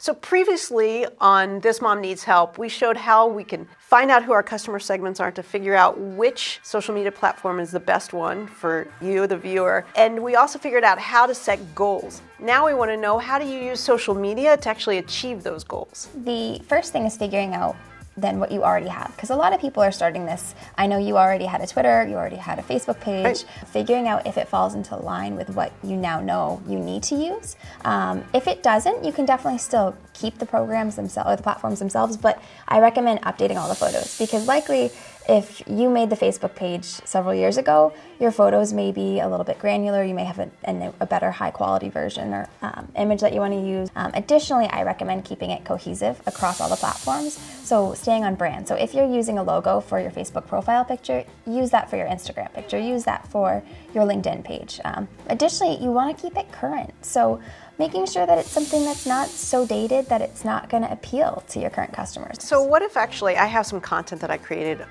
So previously on This Mom Needs Help, we showed how we can find out who our customer segments are to figure out which social media platform is the best one for you, the viewer. And we also figured out how to set goals. Now we want to know, how do you use social media to actually achieve those goals? The first thing is figuring out then what you already have, because a lot of people are starting this. I know you already had a Twitter, you already had a Facebook page. Right. Figuring out if it falls into line with what you now know you need to use. If it doesn't, you can definitely still keep the programs themselves or the platforms themselves, but I recommend updating all the photos, because likely if you made the Facebook page several years ago, your photos may be a little bit granular. You may have a better high quality version or image that you want to use. Additionally, I recommend keeping it cohesive across all the platforms. So staying on brand. So if you're using a logo for your Facebook profile picture, use that for your Instagram picture. Use that for your LinkedIn page. Additionally, you want to keep it current. So making sure that it's something that's not so dated that it's not going to appeal to your current customers. So what if actually I have some content that I created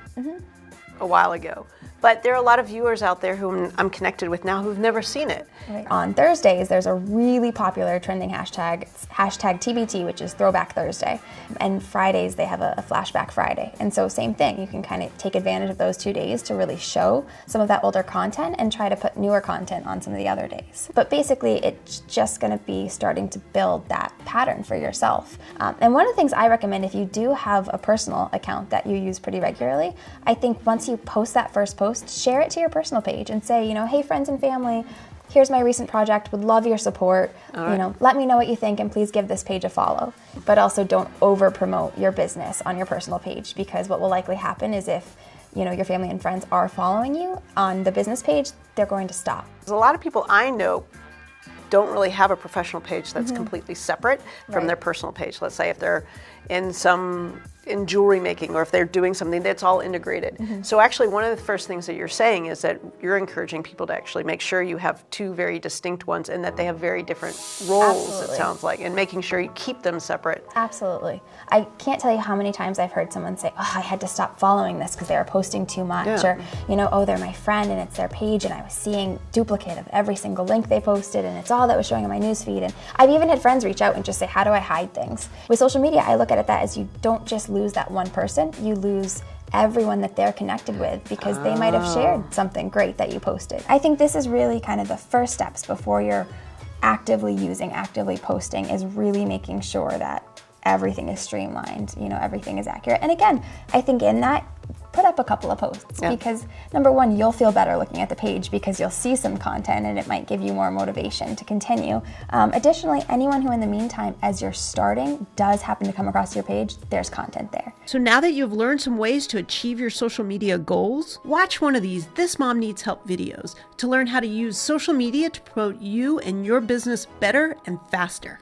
a while ago, but there are a lot of viewers out there whom I'm connected with now who've never seen it. Right. On Thursdays, there's a really popular trending hashtag, it's hashtag TBT, which is Throwback Thursday. And Fridays, they have a Flashback Friday. And so same thing, you can kind of take advantage of those 2 days to really show some of that older content and try to put newer content on some of the other days. But basically, it's just going to be starting to build that pattern for yourself. And one of the things I recommend, if you do have a personal account that you use pretty regularly, I think once you post that first post, share it to your personal page and say, hey, friends and family, here's my recent project, would love your support. Right. Let me know what you think and please give this page a follow. But also don't over promote your business on your personal page, because what will likely happen is if your family and friends are following you on the business page, they're going to stop. There's a lot of people I know don't really have a professional page that's completely separate from their personal page. Let's say if they're in jewelry making, or if they're doing something that's all integrated. So actually one of the first things that you're saying is that you're encouraging people to actually make sure you have two very distinct ones and that they have very different roles. Absolutely. It sounds like, and making sure you keep them separate. Absolutely. I can't tell you how many times I've heard someone say, I had to stop following this because they were posting too much, or they're my friend and it's their page and I was seeing duplicate of every single link they posted and it's all that was showing on my newsfeed. And I've even had friends reach out and just say, how do I hide things? With social media, I look at it that as you don't just lose that one person, you lose everyone that they're connected with, because they might have shared something great that you posted. I think this is really kind of the first steps before you're actively posting, is really making sure that everything is streamlined, everything is accurate. And again, I think in that, put up a couple of posts, because number one, you'll feel better looking at the page because you'll see some content and it might give you more motivation to continue. Additionally, anyone who in the meantime, as you're starting, does happen to come across your page, there's content there. So now that you've learned some ways to achieve your social media goals, watch one of these This Mom Needs Help videos to learn how to use social media to promote you and your business better and faster.